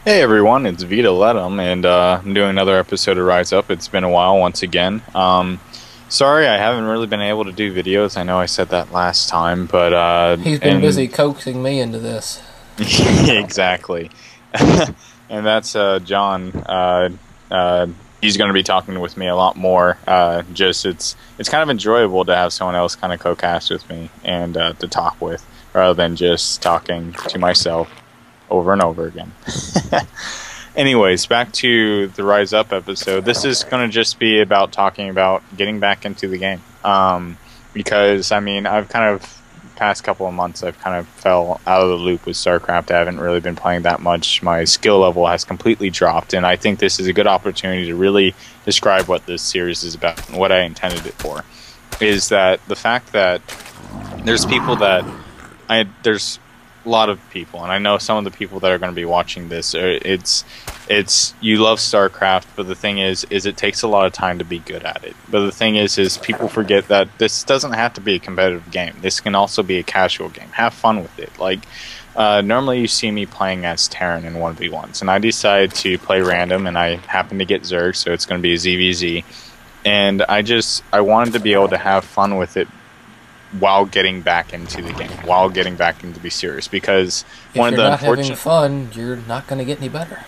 Hey everyone, it's VitaLetum, and I'm doing another episode of Rise Up. It's been a while once again. Sorry I haven't really been able to do videos. I know I said that last time, but He's been busy coaxing me into this. exactly. And that's John. He's going to be talking with me a lot more. It's kind of enjoyable to have someone else kind of co-cast with me and to talk with, rather than just talking to myself over and over again. Anyways, back to the Rise Up episode. This is going to just be about talking about getting back into the game. Because, I mean, I've kind of, past couple of months, I've kind of fell out of the loop with Starcraft. I haven't really been playing that much. My skill level has completely dropped, and I think this is a good opportunity to really describe what this series is about and what I intended it for. Is that the fact that there's people that there's a lot of people, and I know some of the people that are going to be watching this, it's you love StarCraft, but the thing is it takes a lot of time to be good at it. But the thing is people forget that this doesn't have to be a competitive game. This can also be a casual game. Have fun with it. Like, normally you see me playing as Terran in 1v1s, and I decide to play random, and I happen to get Zerg, so it's going to be a ZVZ. And I wanted to be able to have fun with it while getting back into the game, while getting back into be serious, because one of the unfortunate... If you're not having fun, you're not going to get any better.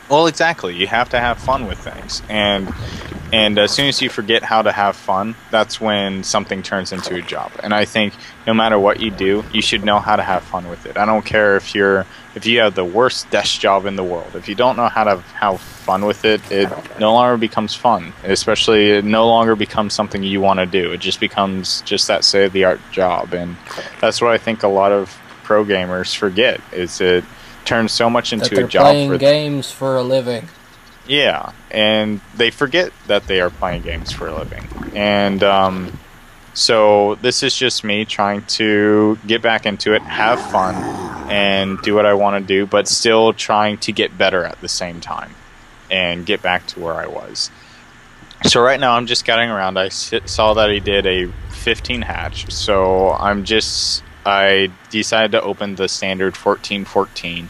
Well, exactly. You have to have fun with things, and as soon as you forget how to have fun, that's when something turns into a job. And I think no matter what you do, you should know how to have fun with it. I don't care if you have the worst desk job in the world. If you don't know how to have fun with it, it no longer becomes fun. Especially, it no longer becomes something you want to do. It just becomes just that state-of-the-art job, and that's what I think a lot of pro gamers forget. Is it turns so much into a job. Playing games for a living. Yeah, and they forget that they are playing games for a living. And so this is just me trying to get back into it, have fun, and do what I want to do, but still trying to get better at the same time and get back to where I was. So right now I'm just getting around. I saw that he did a 15 hatch, so I decided to open the standard 14-14.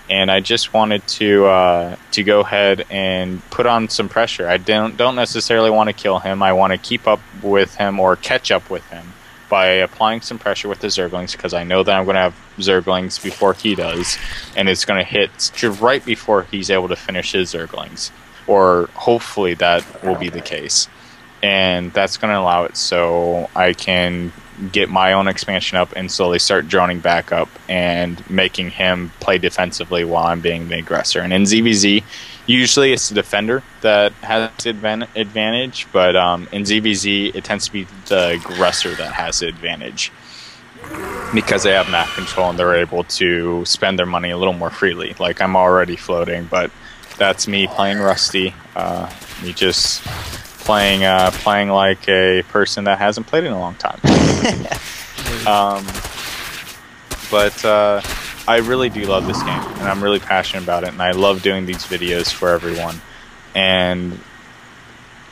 And I just wanted to go ahead and put on some pressure. I don't necessarily want to kill him. I want to keep up with him or catch up with him by applying some pressure with the Zerglings, because I know that I'm going to have Zerglings before he does, and it's going to hit right before he's able to finish his Zerglings, or hopefully that will be the case. And that's going to allow it so I can get my own expansion up and slowly start droning back up and making him play defensively while I'm being the aggressor. And in ZVZ, usually it's the defender that has advantage, but in ZVZ it tends to be the aggressor that has the advantage, because they have map control and they're able to spend their money a little more freely. Like, I'm already floating, but that's me playing rusty. Me just playing like a person that hasn't played in a long time. But I really do love this game, and I'm really passionate about it, and I love doing these videos for everyone, and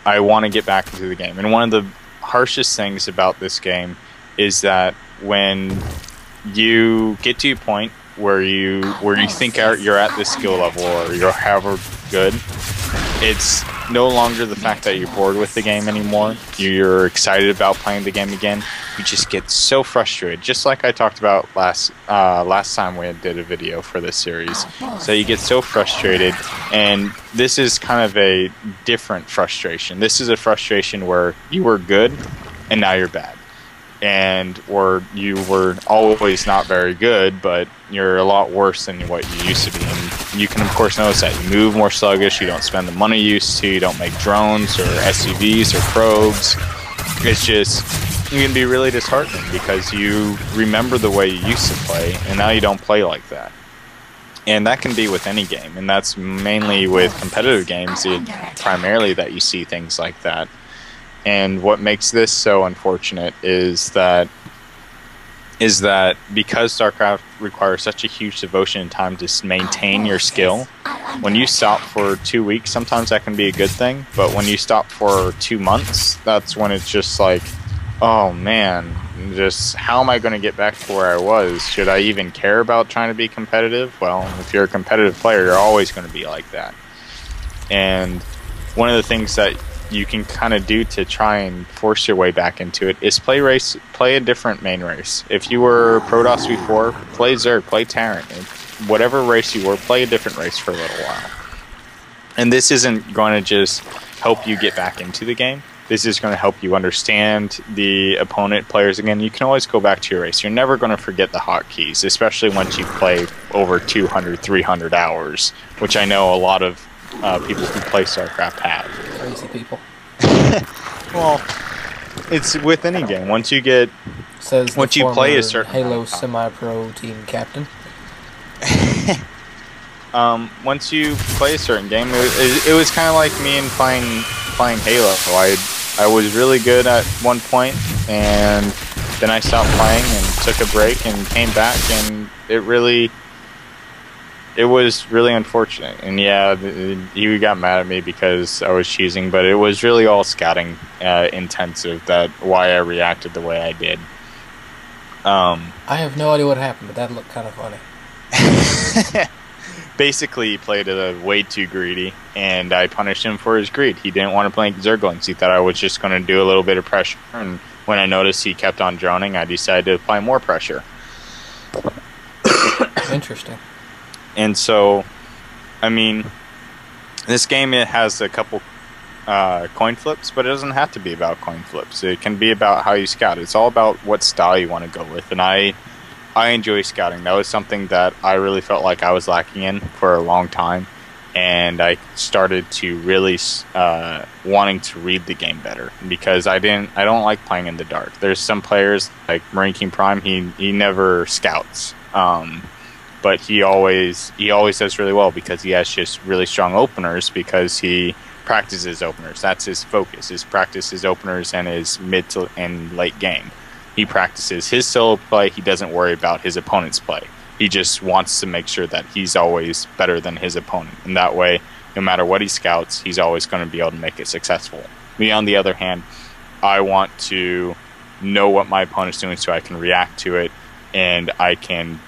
I want to get back into the game. And one of the harshest things about this game is that when you get to a point where you think you're at this skill level, or you're however good, it's no longer the fact that you're bored with the game anymore. You're excited about playing the game again. You just get so frustrated, just like I talked about last time we did a video for this series. So you get so frustrated, and this is kind of a different frustration. This is a frustration where you were good and now you're bad, or you were always not very good, but you're a lot worse than what you used to be. And you can, of course, notice that you move more sluggish, you don't spend the money you used to, you don't make drones or SUVs or probes. It's just, you can be really disheartening because you remember the way you used to play, and now you don't play like that. And that can be with any game, and that's mainly with competitive games, primarily, that you see things like that. And what makes this so unfortunate is that because StarCraft requires such a huge devotion and time to maintain your skill, when you stop for 2 weeks, sometimes that can be a good thing, but when you stop for 2 months, that's when it's just like, oh man, Just how am I going to get back to where I was? Should I even care about trying to be competitive? Well, if you're a competitive player, you're always going to be like that. And one of the things that you can kind of do to try and force your way back into it is play a different main race. If you were Protoss before, play Zerg, play Terran. Whatever race you were, play a different race for a little while. And this isn't going to just help you get back into the game. This is going to help you understand the opponent players again. You can always go back to your race. You're never going to forget the hotkeys, especially once you play over 200, 300 hours, which I know a lot of people who play Starcraft have. Crazy people. Well, it's with any game. Once you get, once you play a certain Halo semi-pro team captain. Once you play a certain game, it was kind of like me and playing Halo. I was really good at one point, and then I stopped playing and took a break and came back, and it was really unfortunate. And yeah, you got mad at me because I was cheesing, but it was really all scouting intensive. That why I reacted the way I did. I have no idea what happened, but that looked kind of funny. Basically, he played way too greedy, and I punished him for his greed. He didn't want to play Zerglings. He thought I was just going to do a little bit of pressure, and when I noticed he kept on droning, I decided to apply more pressure. Interesting. And so, I mean, this game, it has a couple coin flips, but it doesn't have to be about coin flips. It can be about how you scout. It's all about what style you want to go with, and I enjoy scouting. That was something that I really felt like I was lacking in for a long time, and I started to really wanting to read the game better, because I don't like playing in the dark. There's some players like Marine King Prime, he never scouts, but he always does really well because he has just really strong openers, because he practices openers. That's his focus, is practice his openers and his mid to and late game. He practices his solo play. He doesn't worry about his opponent's play. He just wants to make sure that he's always better than his opponent. And that way, no matter what he scouts, he's always going to be able to make it successful. Me, on the other hand, I want to know what my opponent's doing so I can react to it, and I can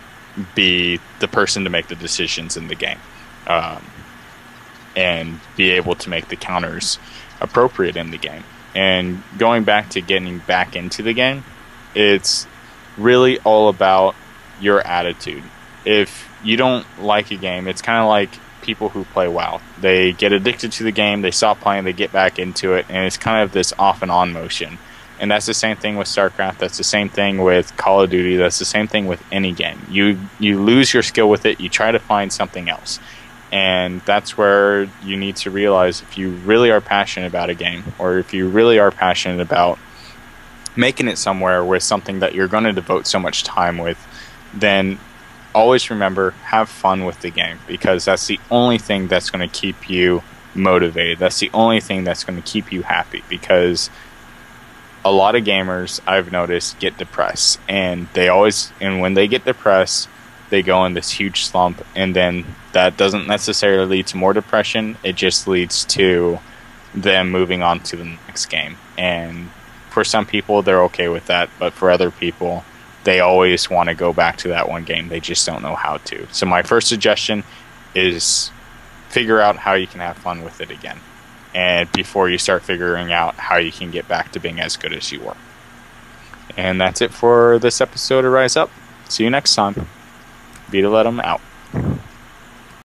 be the person to make the decisions in the game. And be able to make the counters appropriate in the game. And going back to getting back into the game, it's really all about your attitude. If you don't like a game, it's kind of like people who play WoW. They get addicted to the game, they stop playing, they get back into it, and it's kind of this off and on motion. And that's the same thing with Starcraft, that's the same thing with Call of Duty, that's the same thing with any game. You lose your skill with it, you try to find something else. And that's where you need to realize, if you really are passionate about a game, or if you really are passionate about making it somewhere with something that you're going to devote so much time with, then always remember, have fun with the game, because that's the only thing that's going to keep you motivated. That's the only thing that's going to keep you happy, because a lot of gamers, I've noticed, get depressed, and when they get depressed, they go in this huge slump, and then that doesn't necessarily lead to more depression. It just leads to them moving on to the next game. And for some people, they're okay with that, but for other people, they always want to go back to that one game. They just don't know how to. So my first suggestion is figure out how you can have fun with it again, and before you start figuring out how you can get back to being as good as you were. And that's it for this episode of Rise Up. See you next time. VitaLetum out.